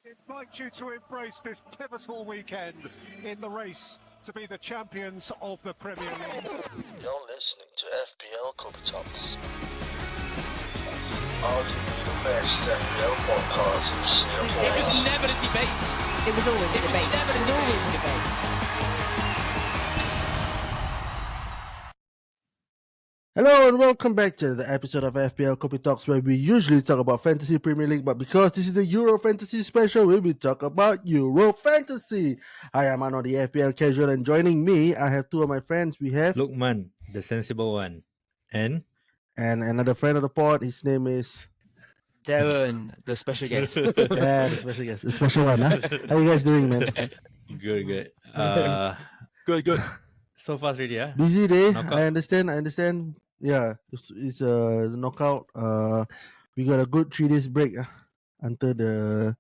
Invite you to embrace this pivotal weekend in the race to be the champions of the Premier League. You're listening to FPL Copy Talks. Arguably the best FPL podcast in Singapore. It was never a debate. It was always a debate. It was always a debate. Hello and welcome back to the episode of FPL Copy Talks, where we usually talk about Fantasy Premier League, but because this is the Euro Fantasy special, we will talk about Euro Fantasy. Hi, I'm Ano, the FPL Casual, and joining me, I have two of my friends. We have Lukman, the sensible one, and another friend of the pod. His name is Darren, the special guest. yeah, the special guest, the special one. Huh? How you guys doing, man? good. Good. So fast already, yeah. Busy day. Knockout. I understand. Yeah, it's a knockout. We got a good 3 days break until the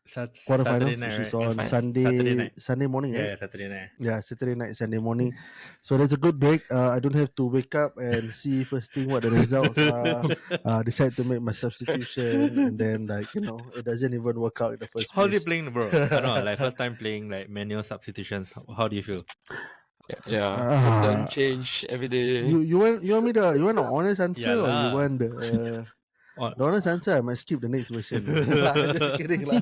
quarterfinals, Saturday night, which is right? on Saturday night. Sunday morning, right? Yeah, Saturday night. Yeah, Saturday night, Sunday morning. So that's a good break. I don't have to wake up and see first thing what the results are. Decide to make my substitution, and then it doesn't even work out in the first How are you place. playing, bro? I don't know, like first time playing like manual substitutions. How do you feel? Don't change every day. You want an honest answer, Yeah or lah. you want the honest answer? I might skip the next version. Just kidding lah.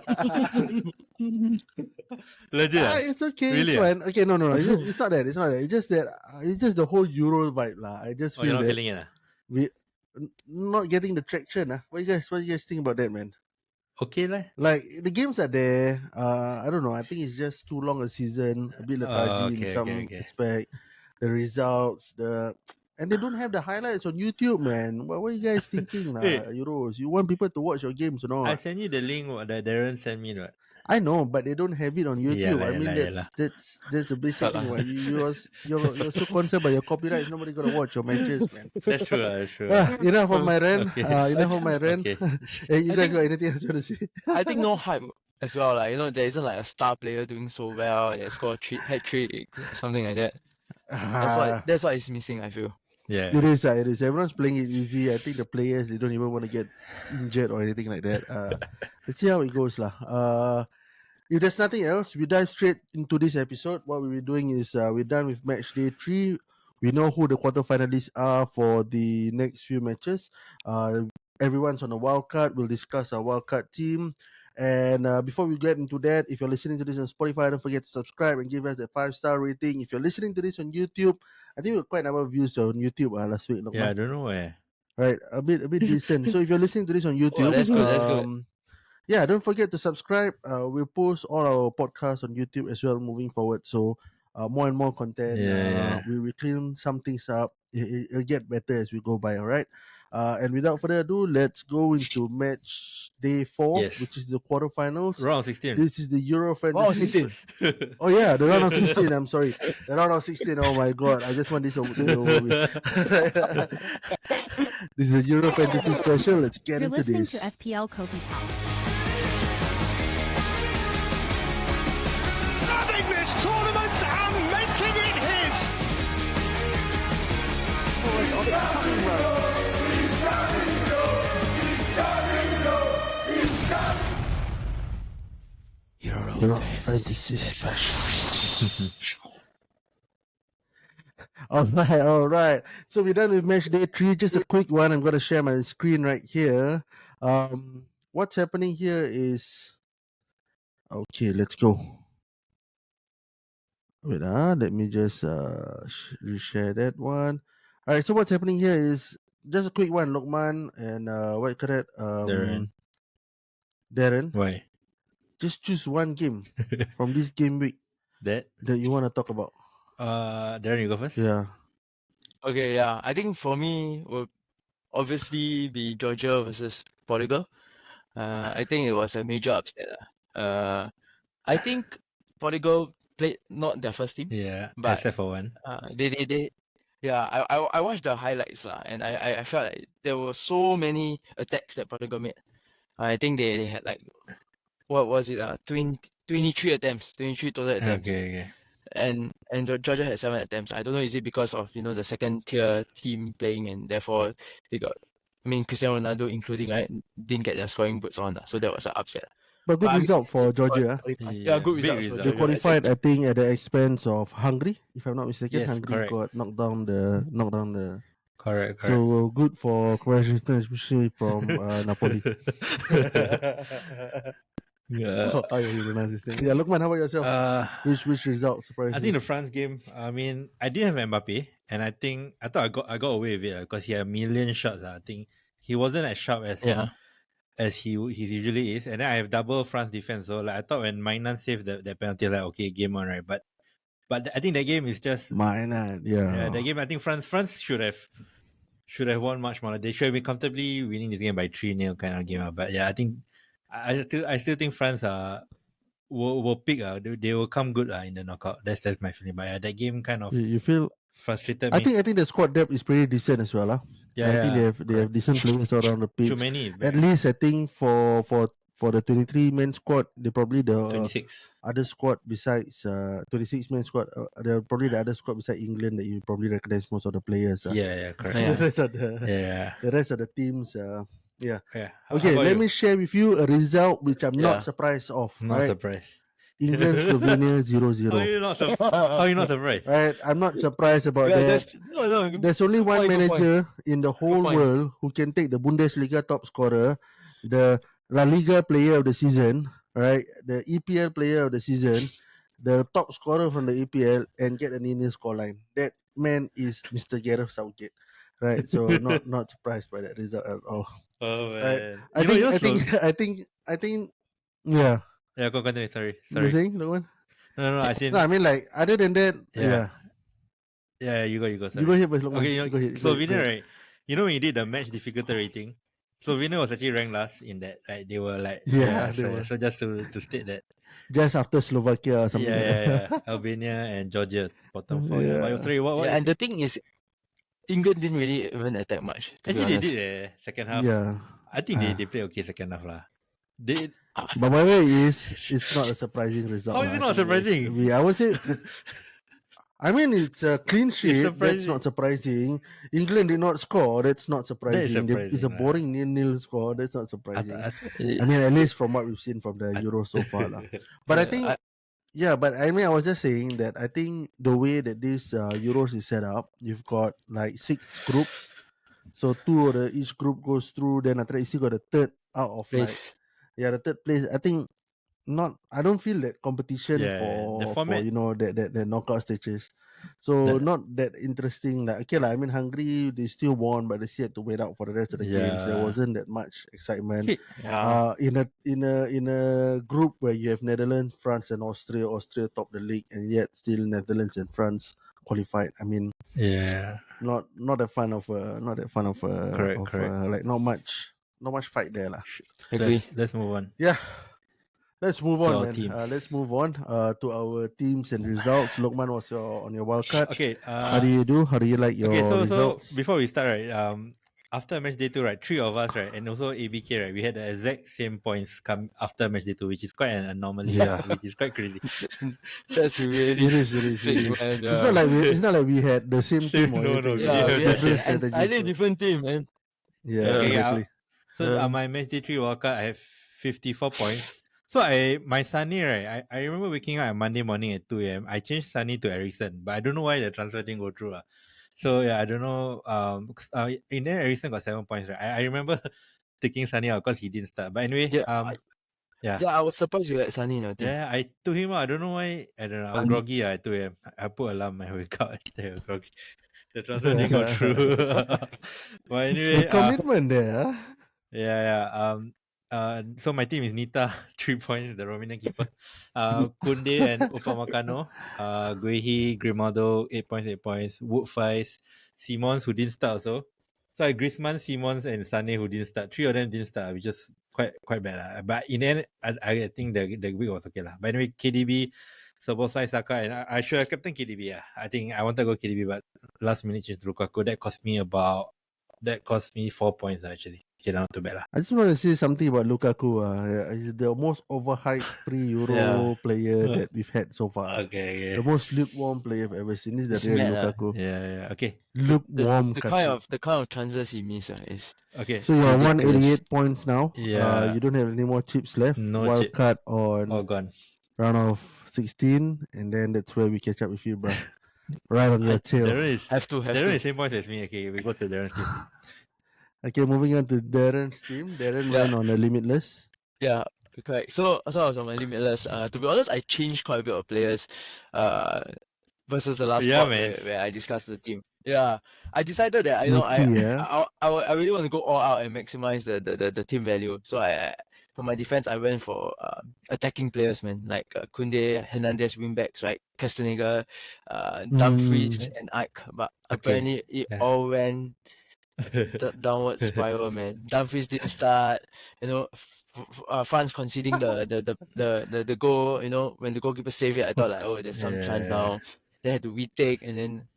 Legit? It's okay. Really? It's fine. Okay, no. It's not that. It's just that. It's just the whole Euro vibe lah. I just Oh, you're feel not that feeling it? we not getting the traction. What you guys think about that, man? Okay lah. Like the games are there. I don't know. I think it's just too long a season. A bit lethargy in some aspect. The results, and they don't have the highlights on YouTube, man. What are you guys thinking, Hey. Euros? You want people to watch your games, or I not? sent you the link that Darren sent me, right? I know, but they don't have it on YouTube. lah, I mean, yeah lah. that's the basic thing. Right? You're so concerned about your copyright. Nobody gonna watch your matches, man. That's true. That's true. Enough of my rant. Okay. Enough of my rant. Okay. Hey, you guys got anything else you want to say? I think no hype as well. Like, there isn't like a star player doing so well. They score a hat-trick, something like that. That's what is missing, I feel. Yeah. It is. Everyone's playing it easy. I think the players, they don't even want to get injured or anything like that. Let's see how it goes, lah. If there's nothing else, we dive straight into this episode. What we'll be doing is we're done with match day 3. We know who the quarterfinalists are for the next few matches. Everyone's on a wild card. We'll discuss our wild card team. And before we get into that, if you're listening to this on Spotify, don't forget to subscribe and give us that 5-star rating. If you're listening to this on YouTube, I think we got quite a number of views on YouTube last week. Yeah, I don't know where. Right, a bit decent. So if you're listening to this on YouTube, that's good. Yeah, don't forget to subscribe. We'll post all our podcasts on YouTube as well moving forward. So more and more content. Yeah. We clean some things up. It'll get better as we go by. All right. And without further ado, let's go into match day 4, Yes. which is the quarterfinals. Round 16. This is the Euro Wow, Fantasy. 16. Oh yeah, the round of 16. I'm sorry, the round of 16. Oh my god, I just want this over to be over with. This is the Euro Fantasy special. Let's get You're into listening this. to FPL Copy Talks. Grabbing this tournament and making it his. Pause of its coming road. Euro Fantasy special. All right. So we're done with match day 3. Just a quick one. I'm gonna share my screen right here. What's happening here is okay. Let's go. Wait, let me just reshare that one. All right. So what's happening here is just a quick one. Lokman and what correct? Darren. Why? Just choose one game from this game week That? that you want to talk about. Darren, you go first? Yeah. Okay, yeah. I think for me will obviously be Georgia versus Portugal. I think it was a major upset. I think Portugal played not their first team. Yeah, But except for one. I watched the highlights lah, and I felt like there were so many attacks that Portugal made. I think they had like, what was it? 23 attempts, 23 total attempts. Okay. And Georgia had 7 attempts. I don't know, is it because of the second tier team playing, and therefore they got, Cristiano Ronaldo including, right, didn't get their scoring boots on, so that was an upset. But good But I result for mean, Georgia. yeah, good big results for result. They Georgia. qualified, I think, at the expense of Hungary, if I'm not mistaken. Yes, Hungary correct. got knocked down the. Correct. So good for congratulations, especially from Napoli. Yeah. How you pronounce this thing? Yeah, Lukman, how about yourself? Which result surprised I you? think the France game. I mean, I didn't have Mbappe, and I thought I got away with it because he had a million shots. I think he wasn't as sharp Yeah. as he usually is. And then I have double France defense. So like I thought when Mainan saved that penalty, like okay, game on, right? But I think that game is just Mine, yeah. the game. I think France should have won much more. They should have been comfortably winning this game by 3-0 kind of game. But yeah, I think I still think France will pick. They will come good in the knockout. That's my feeling. But that game kind of You feel? frustrated I me. think the squad depth is pretty decent as well. Yeah, I think they have decent players around the pitch. Too many. At least I think for the 23-man squad, they probably the 26. other squad besides 26-man squad. They're probably the other squad besides England that you probably recognize most of the players. Yeah, correct. Yeah. The rest of the Yeah. the rest of the teams. Yeah. How Okay, about let you? me share with you a result which I'm Yeah. not surprised of. Not Right, surprised. England Slovenia 0-0. How are you not surprised? Right, I'm not surprised about Yeah, that. no. There's only one point, good point. manager in the whole point. world who can take the Bundesliga top scorer, the La Liga player of the season, right? The EPL player of the season, the top scorer from the EPL, and get a nil scoreline. That man is Mr. Gareth Southgate, right? So not surprised by that result at all. Oh man. Right. I think. Yeah. Yeah, go continue. Sorry. You were saying that one? No, I think No, I mean like other than that, Yeah. yeah. You go. You Sorry. go ahead, Lukman. Okay, You go ahead. Slovenia, right? You know when you did the match difficulty rating, Slovenia was actually ranked last in that. Like they were like They were. so just to state that. Just after Slovakia or something. Yeah. Albania and Georgia bottom four. Yeah. Yeah. But sorry, what? Yeah, and the thing is, England didn't really even attack much. To be Actually, honest. they did second half. Yeah. I think they play okay second half lah. They But my way is it's not a surprising result. How is lah. it not I think surprising? I would say I mean it's a clean sheet. That's surprising. not surprising. England did not score. That's not surprising. It's a surprising, boring nil score. That's not surprising. I I mean, at least from what we've seen from the Euro so far. Lah. But I think, but I mean, I was just saying that I think the way that this Euros is set up, you've got like 6 groups. So 2 of each group goes through. Then after that, you still got the third out of like, Place. the third place. I think I don't feel that competition the for format- the knockout stages. So not that interesting. Like okay, I mean Hungary they still won, but they still had to wait out for the rest of the games. There Yeah. wasn't that much excitement. Okay. Yeah. In a group where you have Netherlands, France, and Austria. Austria top the league, and yet still Netherlands and France qualified. I mean, Yeah. not that fun of Correct. like not much fight there lah. Agree. Let's move on. Yeah. Let's move To on, our man. teams. Let's move on to our teams and results. Lokman was on your wild card. Okay. How do you do? How do you like your So results? before we start, right? After match day 2, right? 3 of us, right, and also ABK, right, we had the exact same points come after match day 2, which is quite an anomaly. Yeah. Which is quite crazy. That's really It is. strange, man. It's not like we had the same team or No, anything. no, Yeah, we We had had different and strategies. I did different team, man. Yeah, Okay, exactly. So my match day 3 wildcard, I have 54 points. So my Sunny, right? I remember waking up on Monday morning at 2 a.m. I changed Sunny to Ericsson, but I don't know why the transfer didn't go through. So yeah, I don't know. In there Ericsson got 7 points, right? I remember taking Sunny out because he didn't start. But anyway, Yeah, I was surprised you had Sunny in your team. yeah, I took him out. I don't know why. I don't know. I was groggy at 2 a.m. I put alarm. I wake up. I was groggy. The transfer didn't go through. But anyway, The commitment there. Huh? yeah. So my team is Nita, 3 points, the Romanian keeper. Kunde and Upamecano. Guehi, Grimaldo, 8 points. Wood 5. Simons, who didn't start also. So I Griezmann, Simons, and Sané, who didn't start. 3 of them didn't start, which is quite bad. But in the end, I think the week was okay. But anyway, KDB, Szoboszlai, Saka, and I should have captain KDB. I think I wanted to go KDB, but last minute change to Lukaku. That cost me 4 points actually. Okay, not too bad lah. I just want to say something about Lukaku. He's the most overhyped pre-Euro player that we've had so far. Okay. The most lukewarm player I've ever seen. This is It's the real mad, Lukaku. Yeah. Okay. Lukewarm the Kaki. kind of chances he missed is Okay. So you're on ridiculous. 188 points now. Yeah. You don't have any more chips left. No Wild chip. card on All gone. round of 16, and then that's where we catch up with you, bro. Right on your tail. Darren Have to. is same point as me. Okay, we go to Darren's team. Okay, moving on to Darren's team. Darren Yeah. went on a limitless. Yeah, correct. So I was on my limitless. To be honest, I changed quite a bit of players. Versus the last Yeah, pod man. where I discussed the team. Yeah, I decided that Sneaky, yeah. I really want to go all out and maximize the team value. So I for my defense I went for attacking players, man, like Kunde, Hernandez, wingbacks, right? Castaneda, Dumfries, and Ike. But apparently it Yeah. all went downward spiral, man. Dumfries didn't start. France conceding the goal. When the goalkeeper saved it, I thought like, oh, there's some chance now. They had to retake, and then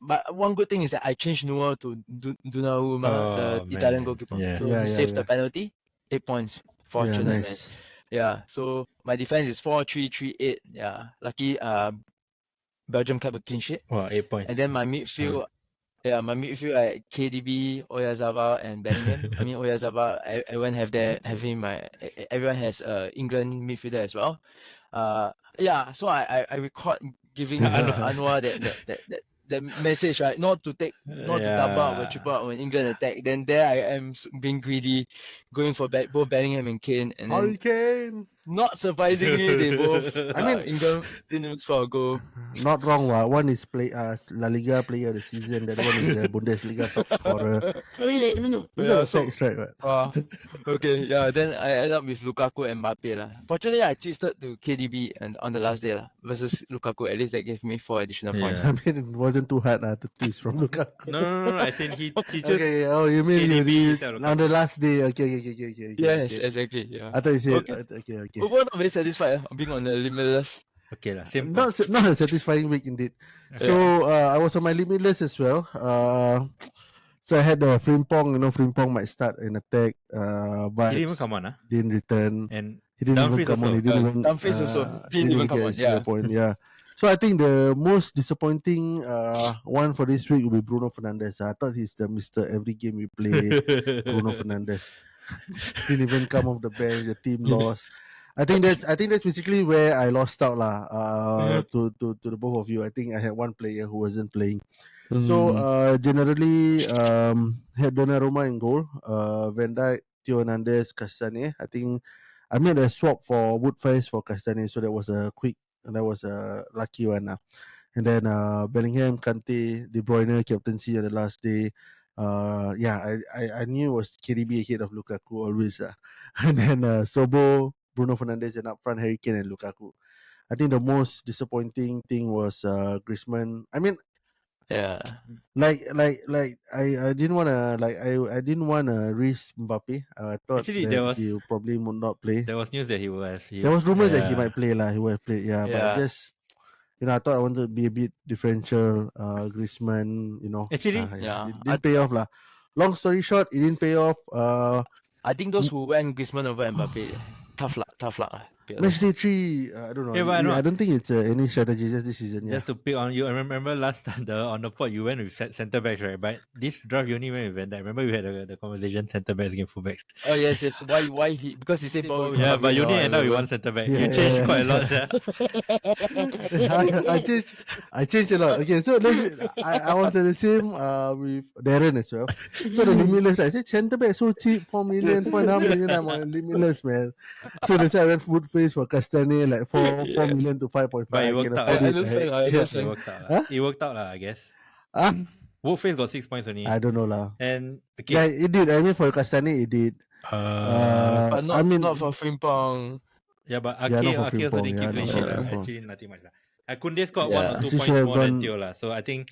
but one good thing is that I changed Noah to Donnarumma, the Italian goalkeeper. Yeah. So Yeah, he yeah, saved yeah. the penalty. 8 points. Fortunate, Yeah, man. nice. Yeah. So my defense is 4-3-3-8. Yeah. Lucky Belgium kept a clean sheet. Wow, 8 points. And then my midfield, like KDB, Oyarzabal, and Bellingham. I mean, Oyarzabal, everyone everyone has England midfielder as well. So I record giving Anwar that message, right? Not to double up or triple up when England attack. Then there I am being greedy, going for both Bellingham and Kane, and then Hurricane. not surprisingly they both. I mean- England didn't even score a goal. Not wrong, one is La Liga player of the season, the other one is the Bundesliga top scorer. You got so- facts right, right? Okay, yeah. Then I ended up with Lukaku and Mbappe lah. Fortunately, I twisted to KDB and on the last day lah versus Lukaku. At least that gave me 4 additional points. I mean, it wasn't too hard to twist from Lukaku. No. I think he just Okay, oh, you mean KDB you instead of on the last day? Okay. Yes, okay. exactly. Yeah. I thought you said Okay. okay. But we're not very satisfied being on the limitless. okay lah. Same. Not a satisfying week indeed. So I was on my limitless as well. So I had the Frimpong. Frimpong might start an attack, but He didn't even come on, didn't return. and He didn't even Dumfries come on. also. He didn't even. Dumfries also didn't even come get on. a single Yeah. point. Yeah. So I think the most disappointing one for this week will be Bruno Fernandes. I thought he's the Mr. Every game we play. Bruno Fernandes didn't even come off the bench. The team lost. I think that's basically where I lost out to the both of you. I think I had one player who wasn't playing. So generally had Donnarumma in goal, Van Dijk, Theo Hernandez, Castane. I think I made a swap for Woodface for Castane, so that was a lucky one. And then Bellingham, Kante, De Bruyne, captaincy on the last day. I knew it was KDB ahead of Lukaku always. And then Sobo, Bruno Fernandes, and up front Harry Kane and Lukaku. I think the most disappointing thing was Griezmann. I mean, Yeah. I didn't wanna risk Mbappe. I thought Actually, that he probably would not play. there was news that he was. There was rumors that he might play lah. He would have played, but Yeah. just I thought I wanted to be a bit differential. Griezmann, Actually, yeah. it didn't pay off lah. Long story short, it didn't pay off. I think those who went Griezmann over Mbappe, tough luck. be honest. Match day 3, I don't know. Yeah, but I don't think it's any strategy just this season. Yeah. just to pick on you, I remember last time on the pod you went with centre backs, right? But this draft you only went with Van Dijk. Remember we had the conversation centre backs against full backs. Oh yes. Why he? Because he said Paul. Yeah, but you only end up with one centre back. Yeah, You changed yeah. quite a lot. I changed a lot. Okay, so I was at the same with Darren as well. So the limitless, I said centre back so cheap, 4 million, 4.5 million. I'm on limitless, man. So that's why I went Woodface for Castane, like 4 million to 5.5. But it I worked can out. afford I it. understand. I It understand. worked out. Huh? It worked out, I guess. Ah, Woodface got 6 points only. I don't know lah. And Yeah, okay, it did. I mean, for Castane, it did. But not, I mean, not for Frimpong. yeah, but Yeah, not for Ake also Frimpong, didn't keep yeah, clean not sheet. for lah. Frimpong. Actually, nothing much. Kunde scored Yeah. 1 or 2 She points should have more than gone- Theo. lah. So I think,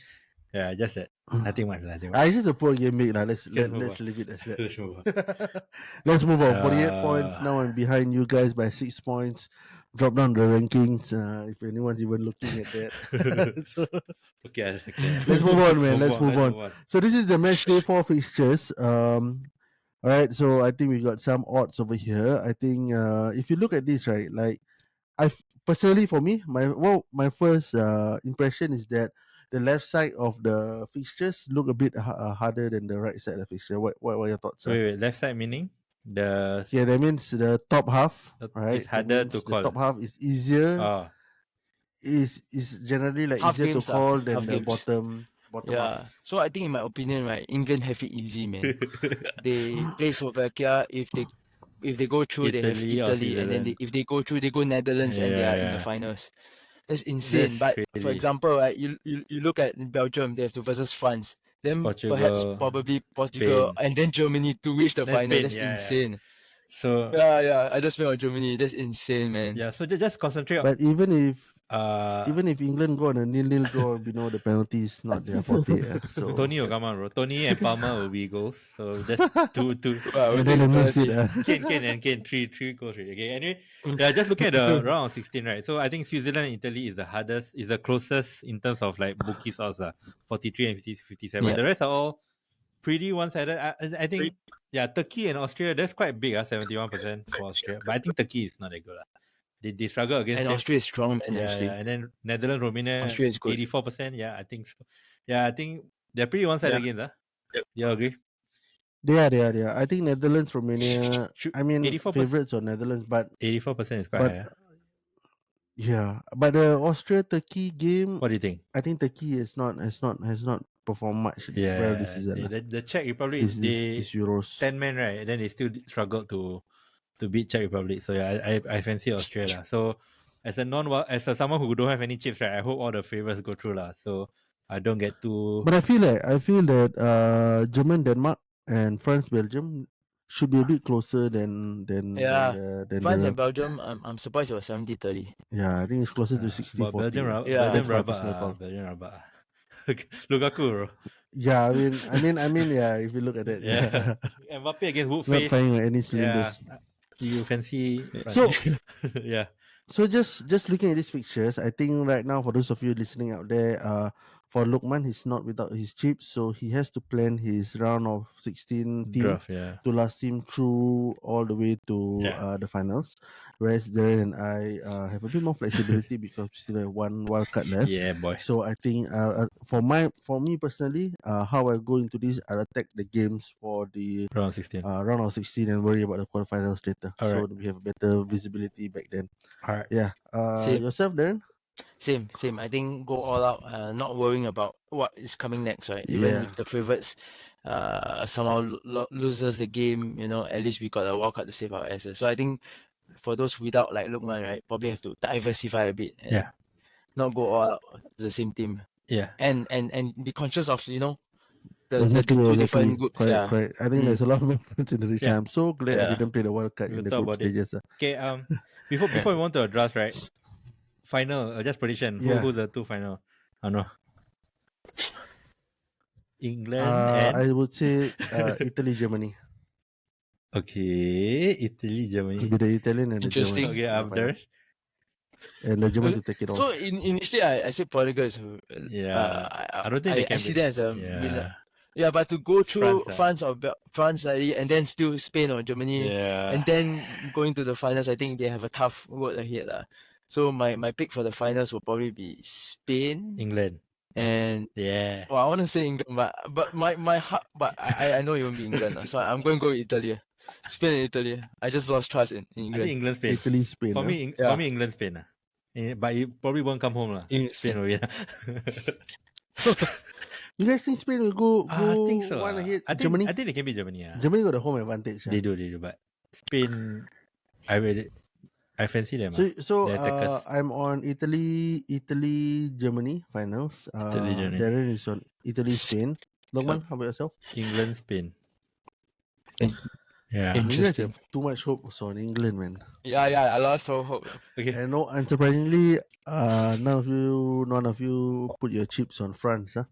yeah, just that. Nothing much. It's just a poor game week lah. Let's move on. leave it as that. Let's move on. Let's move on. 48 Uh, points. Now I'm behind you guys by 6 points. drop down the rankings. If anyone's even looking at that. So Okay. let's move on, man. Let's move on. So this is the match day 4 fixtures. All right. So I think we got some odds over here. I think if you look at this, right, like personally for me, my first impression is that the left side of the fixtures look a bit harder than the right side of the fixture. What are your thoughts? Wait, left side meaning the Yeah, that means the top half, right? it's harder That to means call. The top half is easier. Oh, Is generally like Half easier to games lah, call than half the games. bottom half. Yeah. So I think in my opinion, right, England have it easy, man. They play Slovakia. If they go through, they have Italy or Italy, and then Switzerland. if they go through, they go Netherlands, and they are in the Yeah. finals. That's insane. That's But for crazy. example, right, you look at Belgium, they have to versus France. Then perhaps Portugal, probably Portugal, Spain. and then Germany to reach the Then final. Spain, That's yeah. insane. So Yeah. I just feel on Germany. That's insane, man. yeah, so just concentrate on But even if England go on a 0-0 draw, we know the penalties not their forte. So Tony will come on, bro. Tony and Palmer will be goals. So that's two. Wow, and then they miss it. Kane, three goals already. Okay, anyway, yeah, just looking at the round of 16, right? So I think Switzerland and Italy is the hardest, is the closest in terms of like bookies odds, 43 and 57. Yeah. The rest are all pretty one-sided. I think, yeah, Turkey and Austria, that's quite big, 71% for Austria. But I think Turkey is not that good. They struggle against And Austria is strong, man, actually. yeah, and then Netherlands, Romania, Austria is good. 84%. Yeah, I think so. Yeah, I think they're pretty one-sided games. Yep. You agree? They are. I think Netherlands, Romania. I mean, 84%. favorites on Netherlands, but 84% is quite but high. yeah, but the Austria Turkey game, What do you think? I think Turkey has not performed much well this season. The Czech Republic, This Euros. 10 men, right? And then they still struggled to beat Czech Republic. So yeah, I fancy Australia. So as someone who don't have any chips, right? I hope all the favorites go through lah. So I don't get too. But I feel that German, Denmark, and France, Belgium should be a bit closer than France and Belgium. I'm surprised it was 70-30. Yeah, I think it's closer to 60-40. Belgium That's my Rabat. personal call. Belgium Rabat. Lukaku, bro. Yeah, I mean, yeah. If you look at it, Yeah. Mbappe against not Woodface. firing any cylinders. You fancy France? So yeah. So just looking at these fixtures, I think right now for those of you listening out there, for Lukman, he's not without his chips, so he has to plan his round of 16 team Draft, yeah. to last him through all the way to the finals. Whereas Darren and I have a bit more flexibility because we still have one wild card left. Yeah, boy. So I think for me personally, how I go into this, I'll attack the games for the Round 16. round of 16 and worry about the quarterfinals later. All So right. we have better visibility back then. All right. Yeah. Same. Yourself, Darren? Same. I think go all out, not worrying about what is coming next, right? Even Yeah. if the favorites somehow loses the game, at least we got a wild card to save our asses. So I think for those without like Lukman, right, probably have to diversify a bit and not go all out to the same team. Yeah. And be conscious of, the Exactly. two different groups. Correct. I think there's a lot of movement in the region. Yeah. I'm so glad I didn't play the World Cup We'll in the talk group about it. stages. Okay, before we want to address, right? Final, just prediction. Yeah. Who's the two final? I don't know. England and I would say Italy, Germany. okay, Italy, It'll Germany. be the Italian and the Interesting. Germans. Okay, in the final. after. And the German to take it So off. initially I said Portugal is I don't think they I can see be. that as a Yeah. winner. Yeah, but to go through France, France and then still Spain or Germany Yeah. and then going to the finals, I think they have a tough road ahead. So my pick for the finals will probably be Spain England. and Yeah. I want to say England, but my heart, but I know it won't be England, so I'm going to go with Italy. Spain and Italy. I just lost trust in I think England. England, Spain. Italy, Spain. For huh? me, Yeah. for me, England, Spain. But you probably won't come home lah. In Spain will win. You guys think Spain will go I think so. one ahead? I think Germany? I think they can be Germany. Yeah. Germany got the home advantage. They do. But Spain, I fancy them. So They're attackers. I'm on Italy, Germany finals. Italy, Germany. Darren is on Italy, Spain. Lokman, how about yourself? England, Spain. Spain. Yeah. In- You guys Interesting. have too much hope on England, man. Yeah, I lost all hope. Okay. And no, unsurprisingly, none of you put your chips on France, huh?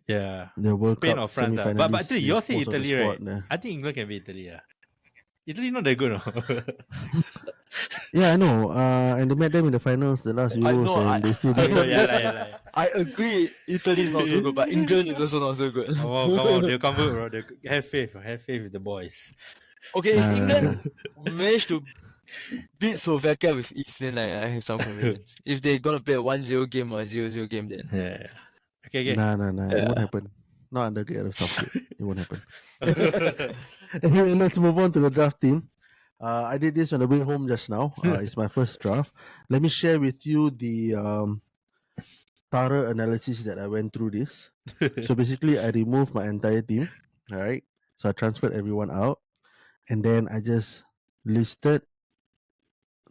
Yeah. The World Spain Cup or France. But semi-finalists actually, with you all say most of the Italy, squad right? there. I think England can be Italy. Yeah. Italy not that good. No? Yeah, I know. And they met them in the finals, the last I Euros, know. and they still I know, didn't. yeah lah. I agree. Italy is not so good, but England is also not so good. Come on, they'll come bro. Have faith, bro. Have faith with the boys. Okay, if England Nah. manage to beat Slovakia with ease, then I have some confidence. If they're gonna play a 1-0 game or a 0-0 game, then Yeah. Okay. Nah. It won't yeah. happen. Not under Gareth Southgate. It won't happen. Anyway, let's move on to the draft team. I did this on the way home just now. It's my first draft. Let me share with you the thorough analysis that I went through this. So basically, I removed my entire team. All right. So I transferred everyone out, and then I just listed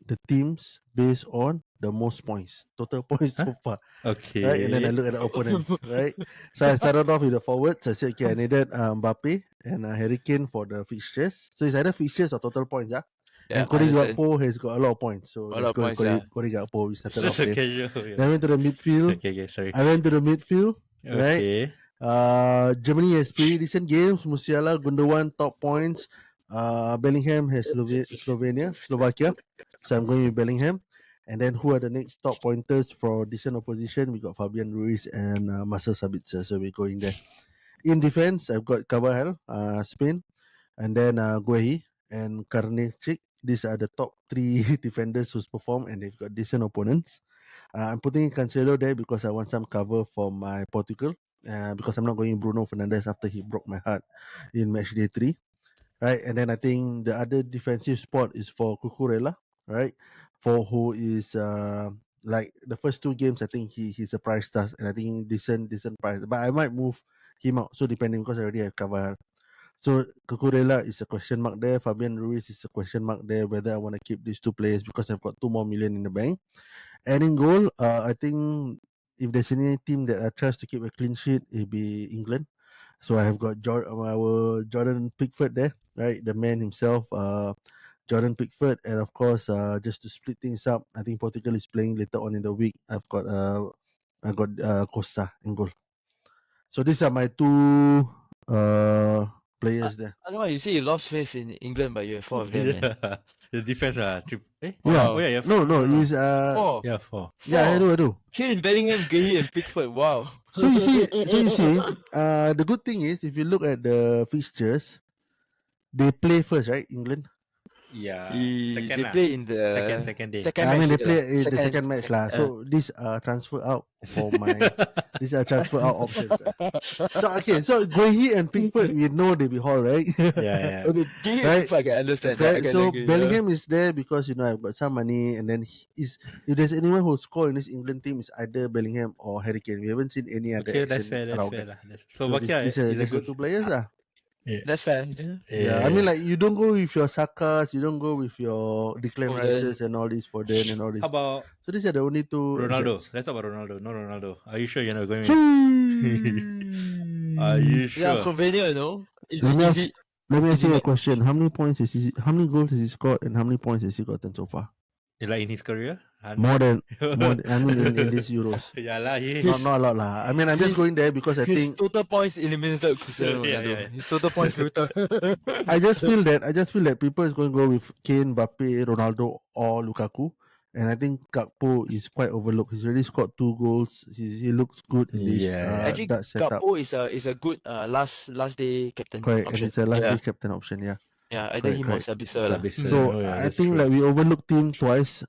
the teams based on the most points, total points so far. Okay. Right? And then I look at the opponents, right? So I started off with the forwards. I said, okay, I needed Mbappe and Harry Kane for the fixtures. So it's either fixtures or total points, yeah? Yeah, And Cody understand. Gakpo has got a lot of points. So A let's lot of go points, with yeah. Cody Gakpo. We started off there. Casual. Then I went to the midfield. Okay, sorry. I went to the midfield, right? Okay. Germany has pretty decent games. Musiala, Gundogan, top points. Bellingham has Slovakia. So I'm going with Bellingham. And then who are the next top pointers for decent opposition? We got Fabian Ruiz and Marcel Sabitzer. So we're going there. In defense, I've got Carvajal, Spain, and then Guehi and Karnecik. These are the top three defenders who's performed and they've got decent opponents. I'm putting Cancelo there because I want some cover for my Portugal. Because I'm not going Bruno Fernandes after he broke my heart in match day 3. Right, and then I think the other defensive spot is for Cucurella, right? For who is like the first 2 games, I think he surprised us, and I think decent price. But I might move him out, so depending because I already have Carvajal. So Cucurella is a question mark there. Fabian Ruiz is a question mark there. Whether I want to keep these 2 players because I've got 2 more million in the bank. And in goal, I think if there's any team that I trust to keep a clean sheet, it'll be England. So I have got our Jordan Pickford there, right? The man himself, Jordan Pickford, and of course, just to split things up, I think Portugal is playing later on in the week. I got Costa in goal. So these are my 2 players there. I don't know. You say you lost faith in England, but you have 4 of them, man. Yeah. The defense Yeah. Wow. Oh yeah. No, he's 4. Yeah, 4. yeah, I do. Kane, Bellingham, Guehi, and Pickford. Wow. So you see, the good thing is if you look at the fixtures, they play first, right? England. Yeah. They Second play in the second day. second I mean, they match play lah. in the second match lah. So these are transfer out for my these are transfer out options. So okay, so Guehi and Pickford, we know they be Hall, right? Yeah. Okay, Guehi and Right. Pickford, I can understand. Right, I can so agree, Bellingham is there because I've got some money, and then if there's anyone who score in this England team, it's either Bellingham or Harry Kane. We haven't seen any other Okay, that's action fair. That's around fair that. lah. So Slovakia these is are a the good 2 players lah. That's fair. Yeah, I mean, like you don't go with your Sakas, you don't go with your Declan Foden. Rices and all this Foden and all this. How about So these are the only 2 Ronaldo? assets. Let's talk about Ronaldo. No Ronaldo. Are you sure you're not going with? Choo! Are you sure? Yeah, Slovenia, you know. Let me ask, Easy. let me ask easy you a match. question. How many goals has he scored and how many points has he gotten so far? Like in his career? More than I mean in these Euros. Yeah lah. Not a lot lah. I mean, I'm just going there because I His think total points eliminated Cristiano Yeah, Ronaldo. yeah. His total points filter. I just feel that people is going to go with Kane, Mbappe, Ronaldo, or Lukaku, and I think Gakpo is quite overlooked. He's already scored 2 goals. He looks good in this Yeah. Actually, Dutch setup. Gakpo is a good last day captain Correct, option. and it's a last yeah. day captain option. Yeah. Yeah, either him or Correct. Sabitzer lah. Sabitzer. So Oh, yeah, I that's think true. like we overlooked him twice.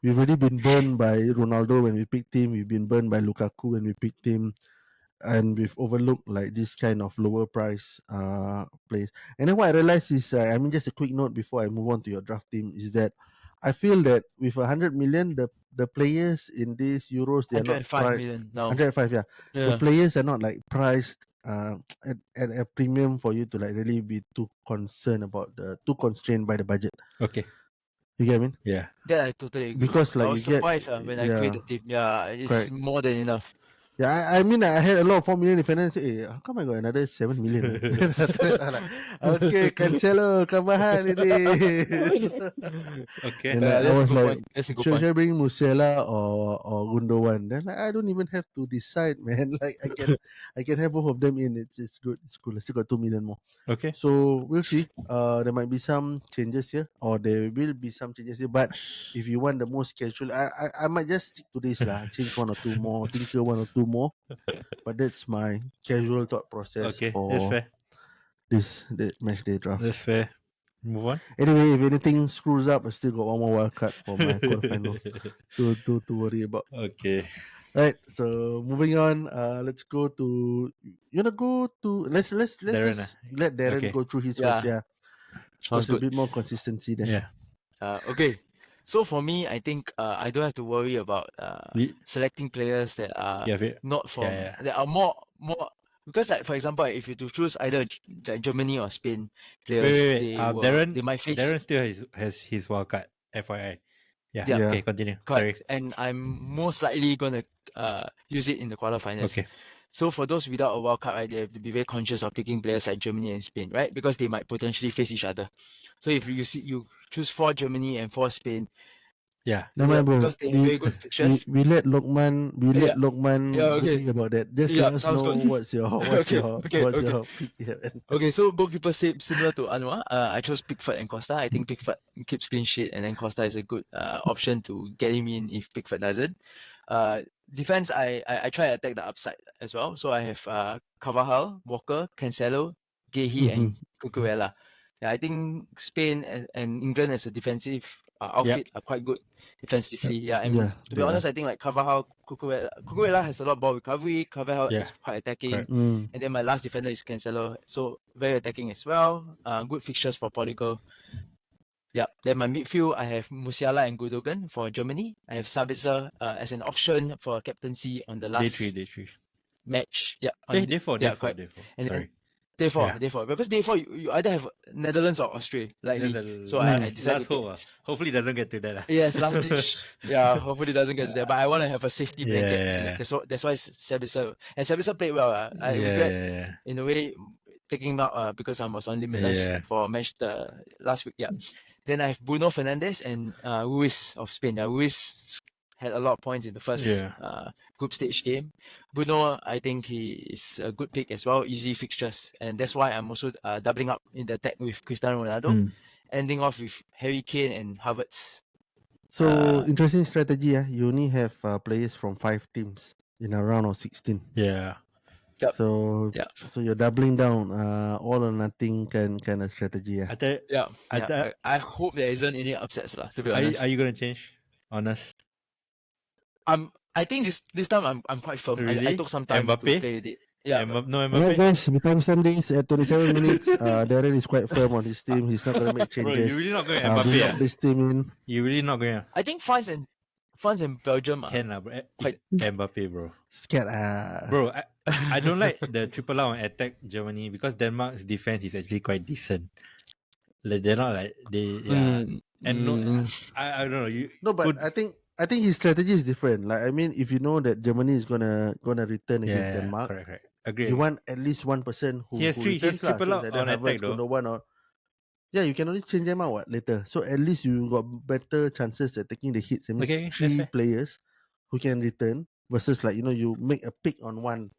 We've already been burned by Ronaldo when we picked him. We've been burned by Lukaku when we picked him, and we've overlooked like this kind of lower price plays. And then what I realized is, I mean, just a quick note before I move on to your draft team is that I feel that with 100 million, the players in these Euros, they are not 105 priced. million now. 105, yeah. The Yeah. players are not like priced at a premium for you to like really be too constrained by the budget. Okay. You get what I mean? Yeah. That I totally agree. Because like I was you get surprised when I created the team. Yeah, it's Correct. more than enough. Yeah, I mean, I had a lot of 4 million defenders. Say, how come I got another 7 million? Then after that, I'm like, okay, Cancelo, Carvajal it is. Okay. Then I That's a was good like, point. That's a good should point. I bring Musiala or Gundogan? Then like, I don't even have to decide, man. Like I can have both of them in. It's good. It's cool. I still got 2 million more. Okay. So we'll see. There might be some changes here, or there will be some changes here. But if you want the most casual, I might just stick to this lah. Change one or two more, tinker one or two more. But that's my casual thought process Okay. That's for fair. the match day draft. That's fair. Move on. Anyway, if anything screws up, I still got one more wild card for my quarterfinals to worry about. Okay. Right. So moving on, let's go to you wanna go to let's Darren, just let Darren okay. go through his Yeah. first. Yeah. Sounds There's a good. bit more consistency there. Yeah. Okay. So for me, I think I don't have to worry about We- selecting players that are Yeah, we- not from yeah. that are more because like for example, if you to choose either like Germany or Spain players, Wait. they might face Darren still has his wild card. FYI. Yeah. Yeah. Okay. Continue. Sorry. correct, and I'm most likely gonna use it in the quarterfinals. Okay. So for those without a wild card, right, they have to be very conscious of picking players like Germany and Spain, right? Because they might potentially face each other. So if you choose 4 Germany and 4 Spain, Yeah. Never mind, bro. because they have very good fixtures. We let Lokman Yeah. Okay. think about that. Just Yeah, let us sounds know good. what's your Okay. your pick here. Okay, so goalkeeper similar to Anwar. I chose Pickford and Costa. I think Pickford keeps clean sheet, and then Costa is a good option to get him in if Pickford doesn't. Defense, I try to attack the upside as well. So I have Carvajal, Walker, Cancelo, Gehi, and Cucurella. Yeah, I think Spain and England as a defensive outfit are quite good defensively. Yeah, and Yeah, to be they honest, I think like Carvajal, Cucurella has a lot of ball recovery. Carvajal Yeah, is quite attacking. correct. Mm. And then my last defender is Cancelo, so very attacking as well. Good fixtures for Portugal. Yeah. Then my midfield, I have Musiala and Gundogan for Germany. I have Sabitzer as an option for captaincy on the last Day 3. match. Yeah. Day 4. correct. And Sorry. then day four. Yeah. Because day 4 you either have Netherlands or Austria, likely. So I decided last hope. Hopefully it doesn't get to that. Yes, last ditch. Yeah, hopefully it doesn't get there. But I want to have a safety blanket. Yeah. That's why Sabitzer. And Sabitzer played well. I regret in a way taking him out because I was on limitless for match the last week. Yeah. Then I have Bruno Fernandes and Ruiz of Spain. Ruiz had a lot of points in the first group stage game. Bruno, I think he is a good pick as well. Easy fixtures, and that's why I'm also doubling up in the attack with Cristiano Ronaldo, ending off with Harry Kane and Havertz. So interesting strategy. You only have players from 5 teams in a round of 16. Yeah. Yep. So you're doubling down all or nothing kind of strategy. I hope there isn't any upsets lah, to be honest. Are you gonna change on us? I think this time I'm quite firm. Really? I took some time to play with it. Yeah. No Alright Mbappe. guys, we time days at 27 minutes. Darren is quite firm on his team. He's not gonna make Bro, changes. you really not going We Mbappe? lock this team in. You really not going? I think France and Belgium are Can bro. quite Mbappe, bro. Scared. Bro, I don't like the triple out on attack Germany because Denmark's defense is actually quite decent. Like they're not like I don't know. No, but I think his strategy is different. Like I mean, if you know that Germany is gonna return against Denmark, correct. Agree. you want at least one person who He has three. returns He's triple out so on attack though. Yeah, you can only change them out later. So at least you got better chances at taking the hits. It means Okay, 3 fair. players who can return versus like you make a pick on one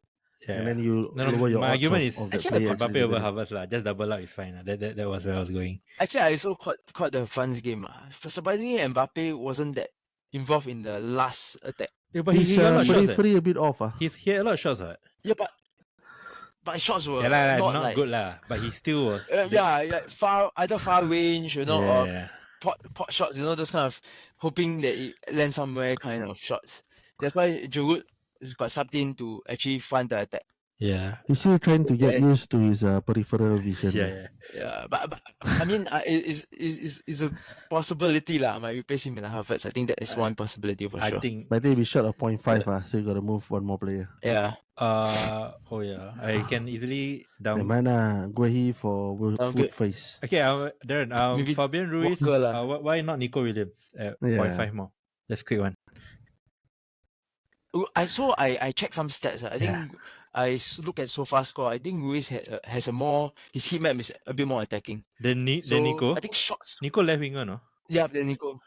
and then you lower your my odds argument is of the actually player. Mbappe over Havertz lah. Just double up is fine. That was where I was going. Actually, I also caught the France game. Surprisingly, Mbappe wasn't that involved in the last attack. Yeah, but He's he got a lot of shots. periphery a bit off. He had a lot of shots. Yeah, but shots were not like, good lah. But he still was. either far range, or Yeah. pot shots, those kind of hoping that it lands somewhere kind of shots. That's why Giroud got subbed in to actually fund the attack. Yeah. He's still trying to get used to his peripheral vision. Yeah. But I mean, it's a possibility lah. I might replace him with Havertz. I think that is one possibility for I sure. think. But they be short of 0.5, so you got to move one more player. Yeah. I can easily down. The mana Guehi for Okay. foot face. Okay, Darren. Maybe Fabian Ruiz. Walker lah. Why not Nico Williams at Yeah. 0.5 more? Let's quick one. I checked some stats. I think look at so far score. I think Ruiz has a more his heat map is a bit more attacking. Then So Nico. I think shots. Nico left winger, no? Yeah, then Nico.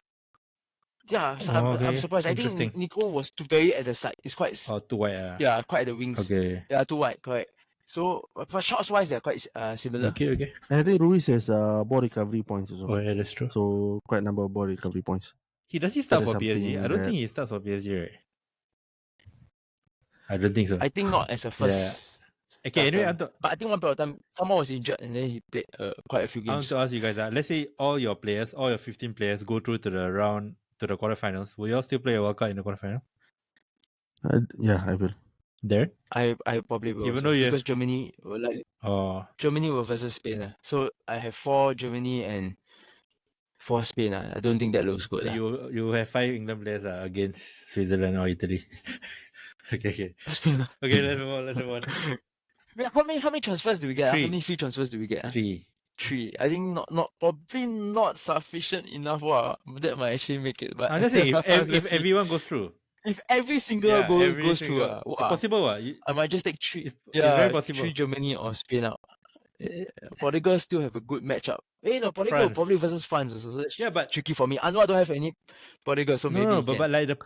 Yeah, so Oh, I'm okay. surprised. I Interesting. think Nico was too very at the side. It's quite Oh, too wide. yeah, quite at the wings. Okay. Yeah, too wide, correct. So for shots wise, they're quite similar. Okay. And I think Ruiz has ball recovery points as Oh, well. yeah, that's true. So quite a number of ball recovery points. Does he start That is for PSG? something I don't that- think he starts for PSG, right? I don't think so. I think not as a first. Okay, anyway, starter. But I think one point of time, someone was injured and then he played quite a few I want games. to ask you guys, let's say all your 15 players go through to the quarterfinals. Will you all still play a World Cup in the quarterfinal? Yeah, I will. Darren? I probably will. Even also, though you- because Germany will versus Spain. So I have 4 Germany and 4 Spain. I don't think that looks good. You have 5 England players against Switzerland or Italy. Okay. Okay, let's move on. Wait, how many transfers do we get? 3. How many free transfers do we get? 3. 3. I think probably not sufficient enough. Wow, that might actually make it. But I'm just saying, if let's see. everyone goes through. If every single goal goes through, It's possible, what? I might just take 3. It's very possible. 3 Germany or Spain out. Portugal still have a good matchup. Portugal France. probably versus France. So that's but tricky for me. I know I don't have any Portugal, so maybe. no, you but can. like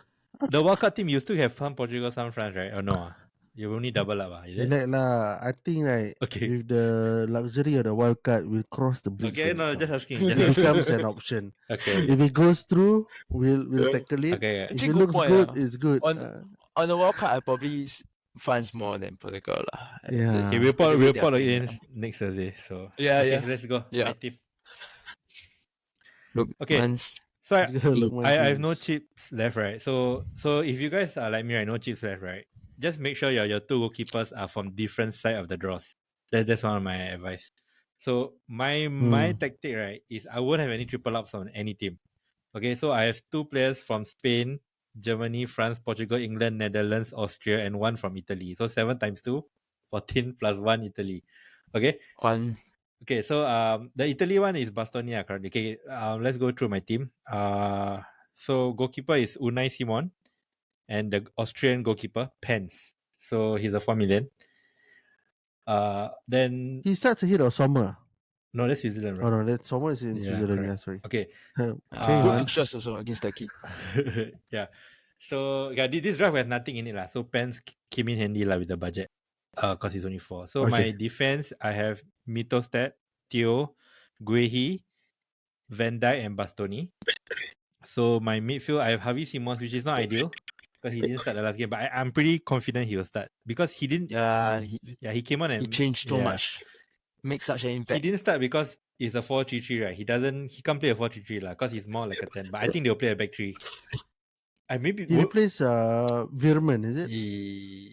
the World Cup team, you still have some Portugal, some France, right? Or no? You only double up, is it? Relax lah. I think Okay. with the luxury of the wild card, we'll cross the bridge. Okay, when no, it just comes. asking. It becomes an option. Okay. If it goes through, we'll tackle it. Okay. If Actually, it good looks point, good, ah. it's good. On the World Cup, I probably France more than Portugal. Yeah. Okay, we'll put again next Thursday. So Yeah, okay, yeah. let's go. Yeah. My team. Look, Okay. France. So It's gonna look my I have no teams. chips left, right? So if you guys are like me, right, no chips left, right? Just make sure your 2 goalkeepers are from different side of the draws. That's one of my advice. So my tactic, right, is I won't have any triple ups on any team. Okay, so I have 2 players from Spain, Germany, France, Portugal, England, Netherlands, Austria, and 1 from Italy. So 7 times 2, 14 plus 1 Italy. Okay. Okay, so the Italy one is Bastoni currently. Okay, let's go through my team. So goalkeeper is Unai Simon, and the Austrian goalkeeper Pence. So he's a 4 million. Then He starts ahead of Sommer. no, that's Switzerland, right? Oh no, that Sommer is in Yeah, Switzerland. correct. Yeah, sorry. Okay. Carry Good on. fixtures also against Turkey. Yeah. So yeah, this draft has nothing in it lah. So Pence came in handy lah with the budget. Cause he's only 4. So my Okay. defense, I have Mittelstadt, Theo, Guehi, Van Dijk, and Bastoni. So my midfield, I have Javi Simons, which is not ideal because he didn't start the last game. But I'm pretty confident he will start because he didn't. Yeah, He came on and he changed so yeah. much. Makes such an He impact. didn't start because it's a 4-3-3, right? He can't play a 4-3-3 lah because he's more like a 10. But I think they'll play a back 3. I maybe He replaced Veerman, is it?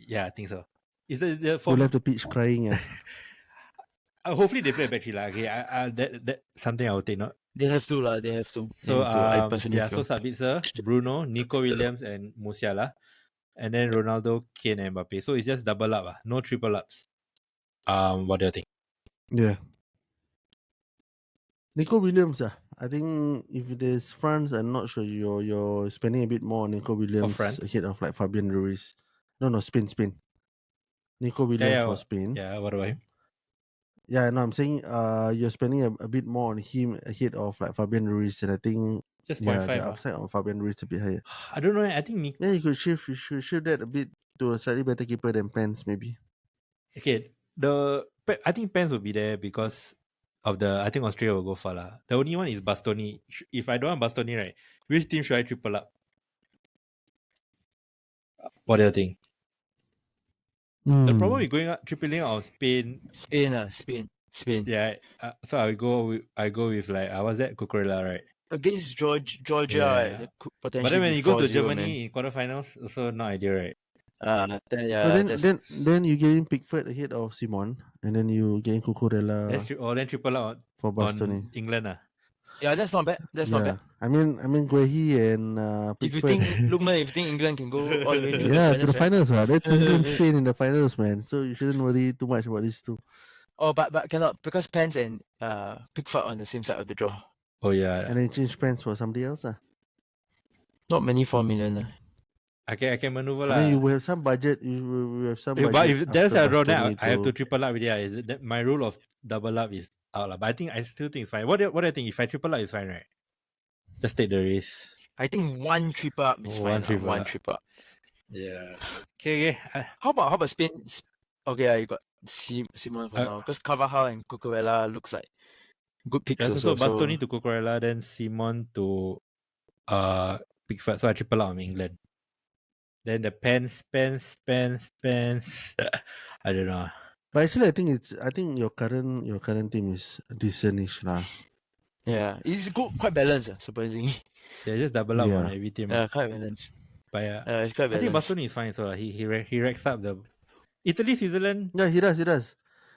yeah, I think so. Is the Who for left the pitch crying? hopefully they play a back 3 lah. Okay, that something I will take note. They have to lah. They have to. So I personally yeah, so feel. Sabitzer, Bruno, Nico Williams, and Musiala, and then Ronaldo, Kane, and Mbappe. So it's just double up, no triple ups. What do you think? Yeah. Nico Williams, I think if there's France, I'm not sure you're spending a bit more on Nico Williams France? ahead of like Fabian Ruiz. No, Spain. Nico Williams yeah, for Spain. Yeah, what about him? Yeah, no, I'm saying you're spending a bit more on him ahead of like Fabian Ruiz, and I think Just yeah, 0.5. the upside on Fabian Ruiz a bit higher. I don't know. I think Yeah, you should shift that a bit to a slightly better keeper than Pence, maybe. okay. I think Pence will be there because of I think Australia will go far lah. The only one is Bastoni. If I don't want Bastoni, right, which team should I triple up? What do you think? The problem with going up tripling out of Spain. Spain. Yeah. So I go with like what's that? Cucurella, right? Against Georgia, Yeah. right? Potentially But then when be he goes to 4-0, Germany man. in quarterfinals, also not ideal, right? Then you getting Pickford ahead of Simon, and then you getting Cucurella Then triple out for Bastoni. on England. Yeah, that's not bad. That's not bad. I mean Guehi and If you Pickford. think, Lukman, if you think England can go all the way to Yeah, the to the finals, right? finals, That's England Spain in the finals, man. So you shouldn't worry too much about these two. Oh, but cannot because Pence and Pickford on the same side of the draw. Oh yeah. And then change pants for somebody else. Not many 4 million. I can maneuver I mean, you lah. will have some budget. You will have some But budget. if there's after a draw, then Bastoni I have to to- triple up with it. My rule of double up is out lah. But I still think it's fine. What do you think? If I triple up, it's fine, right? Just take the risk. I think one triple up is One fine. triple One up. triple up. Yeah. Okay. How about Spain? Okay, you got Simon for Uh, now because Carvajal and Cucurella looks like good picks Yeah, so also. Bastoni to Cucurella, then Simon to Pickford. So I triple out on England. Then the pens. I don't know. But actually, I think your current team is decentish lah. Yeah, it's good, quite balanced, surprisingly. Yeah, just double up on Yeah. every team. Yeah, quite balanced. But yeah, It's quite I think balanced. Bastoni is fine. So he racks up the Italy, Switzerland. Yeah, he does.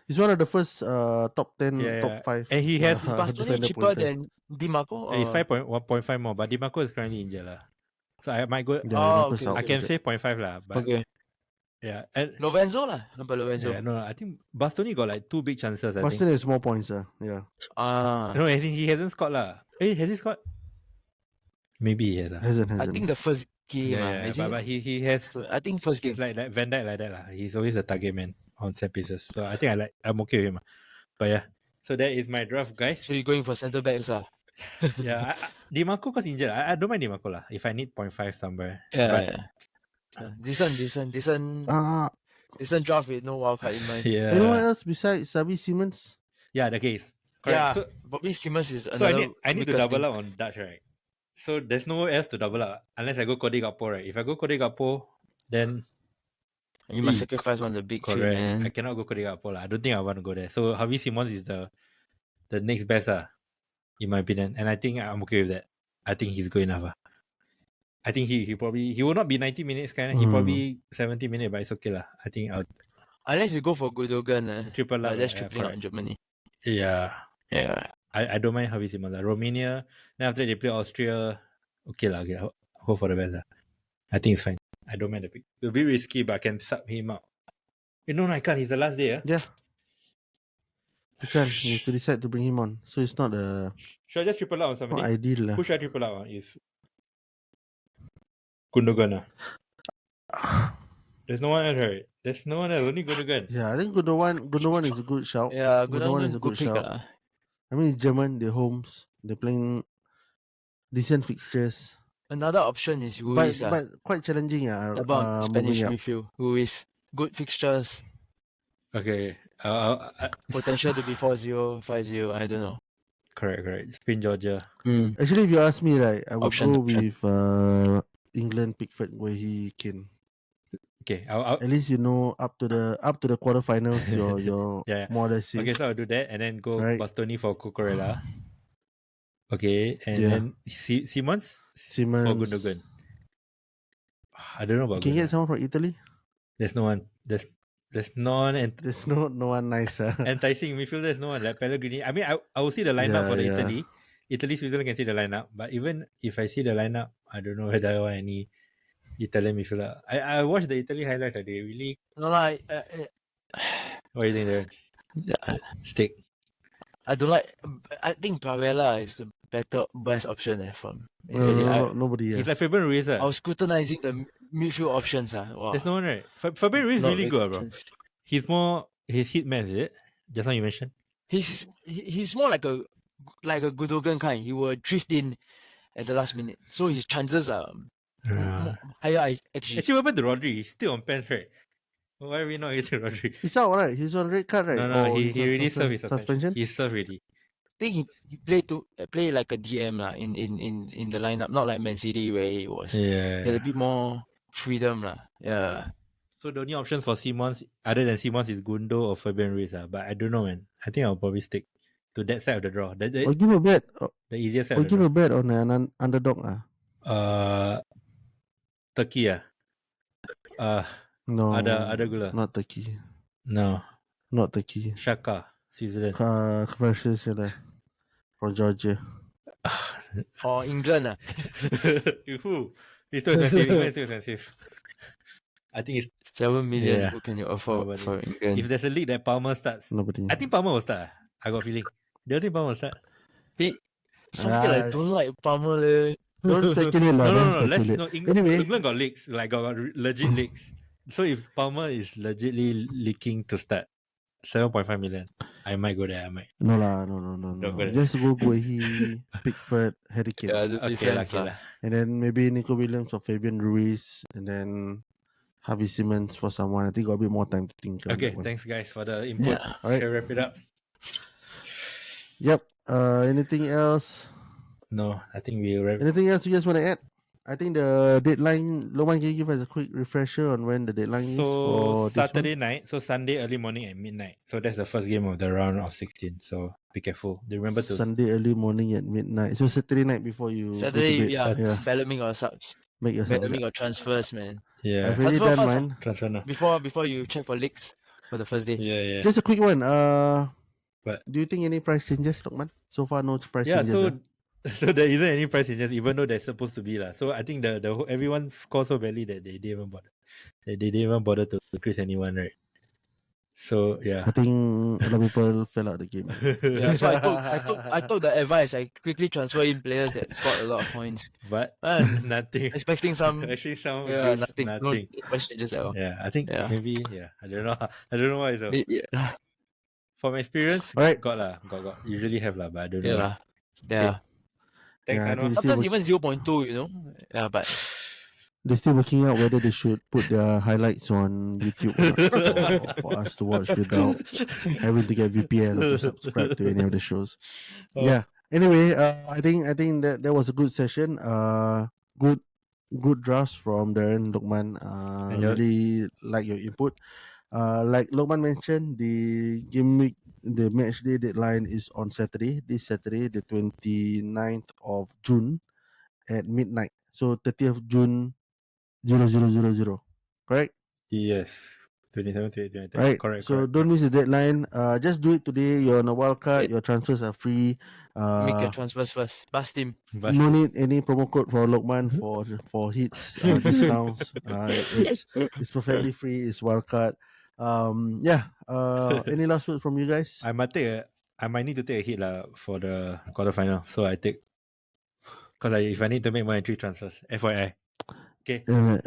He's one of the first top 10, Yeah, top 5. and he has- Is Bastoni defender cheaper pointers. than Di Marco? It's or- 1.5 more, but Di Marco is currently injured lah. So I might go. Yeah, Oh, Marcus okay, out. I can say 0.5 lah. But Okay. yeah, and Lorenzo lah. How about Lorenzo? yeah, no, I think Bastoni got like 2 big chances. I think. Bastoni has more points. Yeah. No, I think he hasn't scored lah. Has he scored? Maybe he has. Hasn't. I think the first game. Yeah, is but he has. So I think first game. He's like Van Dijk like that lah. He's always a target man on set pieces. So I think I'm okay with him. But yeah, so that is my draft, guys. So you're going for centre backs lah. Yeah, Di Marco cause injured. I don't mind Di Marco lah. If I need 0.5 somewhere. Yeah, But- yeah. Decent draft with no wildcard in mind. Yeah. Anyone else besides Xavi Simons? Yeah, the case. Correct. Yeah, So, Bobby Simmons is so another. I need to weakest double link. up on Dutch, right? So there's nowhere else to double up unless I go Cody Gakpo, right? If I go Cody Gakpo, then You must sacrifice one of the big three, correct. I man. cannot go Cody Gakpo lah. I don't think I want to go there. So Javi Simons is the next best in my opinion, and I think I'm okay with that. I think he's good enough. I think he will not be 90 minutes kind. He probably 70 minutes, but it's okay lah. I think I'll Unless you go for Gundogan, triple up. that's yeah, tripling correct. on Germany. Yeah. Yeah. I don't mind Javi Simons. Romania, then after that they play Austria. Okay lah. Okay, hope for the best lah. I think it's fine. I don't mind the pick. It'll be risky, but I can sub him out. No, I can't. It's the last day. Yeah. You can. You have to decide to bring him on. So it's not Should I just triple out on not somebody? ideal lah. Who should I triple out on? If Gundogan. There's no one else, right? There's no one else. Only Gundogan. Yeah, I think Gundogan is a good shout. Yeah, Gundogan is a good pick shout. lah. I mean, it's German, they're homes, they're playing decent fixtures. Another option is Ruiz. But quite challenging. About Spanish moving up. midfield. Ruiz. Good fixtures. Okay. Potential to be 4-0, 5-0. I don't know. Correct. Spain, Georgia. Actually, if you ask me, right, I would Option. go with England, Pickford, where he can. Okay. I'll At least you know up to the quarterfinals, you're Yeah. more or less safe. okay, so I'll do that and then go Right. Bastoni for Cucurella. Okay, and Yeah. then Simons Simmons. or Gundogan. I don't know You about can get Gundogan. someone from Italy. There's no one. There's no one There's no one nice. enticing midfielder. There's no one like Pellegrini. I mean, I will see the lineup for the Yeah. Italy, Switzerland can see the lineup. But even if I see the lineup, I don't know whether I want any Italian midfielder. I watched the Italy highlights. They really. No, lah. What do you think there? Stick. I don't like. I think Barella is the best option from No, Italy. nobody. He's Yeah. like Fabian Ruiz. I was scrutinizing the midfield options. Wow. There's no one, right? Fabian Ruiz is Not really very good, bro. options. He's hit man, is it? Just now you mentioned. He's more like a Gundogan kind. He will drift in at the last minute, so his chances are higher. Actually, Actually, what happened to Rodri? He's still on pens, right? Why are we not getting Rodri? He's out, right? He's on red card, right? No, Or he he's on already served his suspension. He served already. I think he play like a DM lah in the lineup, not like Man City where he Yeah. had a bit more freedom lah. Yeah. So the only options for Simons, other than Simons, is Gundo or Fabian Ruiz. But I don't know, man. I think I'll probably stick to that side of the draw. Or give a bet. The easiest side Or of the give draw. a bet on an underdog. Turkey. No. Ada gula. Not Turkey. No. Not Turkey. Shaka, Switzerland. Versus from Georgia. Or England lah. Who? It's too expensive. England is too expensive. I think it's 7 million. Yeah. Who can you afford Nobody. for England? if there's a league that Palmer starts. Nobody. I think Palmer will start. I got a feeling. Do you think Palmer will start? Something like don't like Palmer leh. Don't speculate, lah. Don't No. Let's speculate. no. Anyway, England got leaks, like got legit leaks. So if Palmer is legitly leaking to start, 7.5 million, I might go there. I might. no lah, no. Don't go there. Just go Guehi, Pickford, Harry Kane. Yeah, the Okay, sense lah. And then maybe Nico Williams or Fabian Ruiz, and then Harvey Simmons for someone. I think got a bit more time to think. on Okay, that one. thanks guys for the input. Yeah. Alright. Shall we wrap it up? Yep. Anything else? No, I think we wrap. Anything else you guys want to add? I think the deadline. Loman, can you give us a quick refresher on when the deadline is So for this Saturday one? night, so Sunday early morning at midnight. So that's the first game of the round of 16. So be careful. Remember to Sunday early morning at midnight. So Saturday night before you go to Saturday, bed. yeah, Bellamy or subs. Make yourself. Bellamy or transfers, man. yeah. I've already Transfer done fast, mine. Transfer now. Before you check for leaks for the first day. Yeah. Just a quick one. What? Do you think any price changes, Lokman? So far, no price Yeah, changes. so there isn't any price changes, even though there's supposed to be lah. So I think the whole, everyone scores so badly that they didn't even bother. They didn't even bother to increase anyone, right? So yeah. I think a lot of people fell out of the game. Yeah, so I took the advice. I quickly transfer in players that scored a lot of points. But nothing. Expecting some, Actually, some yeah, gives nothing. No price changes at all. Yeah, I think Yeah. maybe I don't know. I don't know why though. Yeah, From experience, Alright. got. Usually have lah, but I don't know. yeah, yeah. Thanks, Yeah, I Ano. think Sometimes even 0.2, you know. Yeah, but They're still working out whether they should put their highlights on YouTube or not for us to watch without having to get VPN or to subscribe to any of the shows. Yeah. Anyway, I think that was a good session. Good drafts from Darren, Lokman. And your- Really like your input. Like Lokman mentioned, the match day deadline is on Saturday. This Saturday, the 29th of June at midnight. So 30th June 0000. Correct? Yes. 27, 28, 29. Right. Correct. So don't miss the deadline. Just do it today. You're on a wild card. Your transfers are free. make your transfers first. Bust him. No need any promo code for Lokman for hits discounts. It's perfectly free. It's wild card. Any last words from you guys? I might need to take a hit lah for the quarterfinal. So I take because if I need to make more than 3 transfers, FYI. Okay. In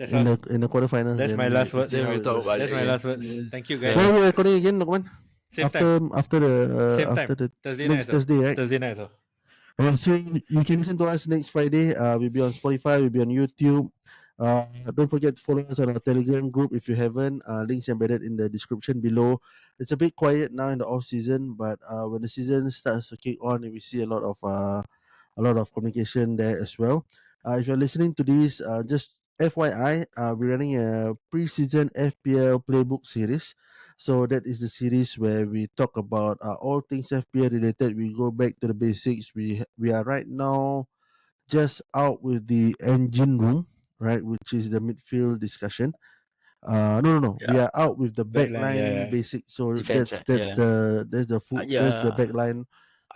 the quarterfinals. That's my last word. Then we talk about That's it my again. last words. Thank you guys. When are we recording again, Lokman? Same time. After Same time. the Thursday next night. Thursday, right? Thursday night. So. So you can listen to us next Friday. We'll be on Spotify. We'll be on YouTube. Don't forget to follow us on our Telegram group if you haven't. Links embedded in the description below. It's a bit quiet now in the off season, but when the season starts to kick on, we see a lot of communication there as well. If you're listening to this, just FYI, we're running a pre-season FPL playbook series. So that is the series where we talk about all things FPL related. We go back to the basics. We are right now just out with the engine room, right, which is the midfield discussion. No. We are out with the backline basic. So Defense, that's yeah. that's the Yeah. backline.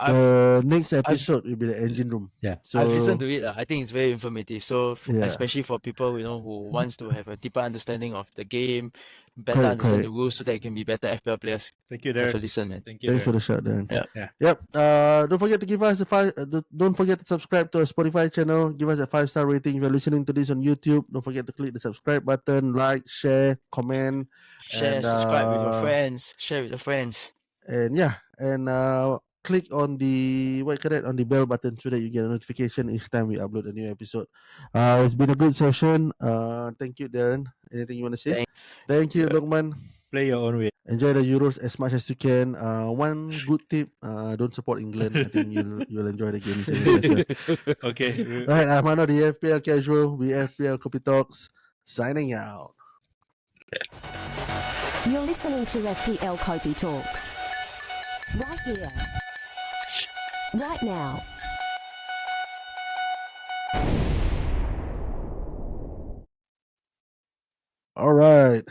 I've, The next episode will be the engine room. Yeah. So I've listened to it. I think it's very informative. So Yeah. especially for people who wants to have a deeper understanding of the game, better Correct, understand correct. the rules, so that they can be better FPL players. Thank you, Have to Darren. listen, man. Thank you. Thanks for Darren. the shout, Darren. Yeah. Yep. Don't forget to give us don't forget to subscribe to our Spotify channel. Give us a 5-star rating. If you're listening to this on YouTube, don't forget to click the subscribe button, like, share, comment, Share, and, subscribe with your friends. Share with your friends. and click on the on the bell button so that you get a notification each time we upload a new episode. It's been a good session. Thank you, Darren. Anything you want to say? Thank you, Lokman. Play your own way. Enjoy the Euros as much as you can. One good tip: don't support England. I think you'll enjoy the games. Okay. Right, I'm Mano, the FPL Casual. We FPL Copy Talks. Signing out. You're listening to FPL Kopi Talks. Right here. Right now. All right.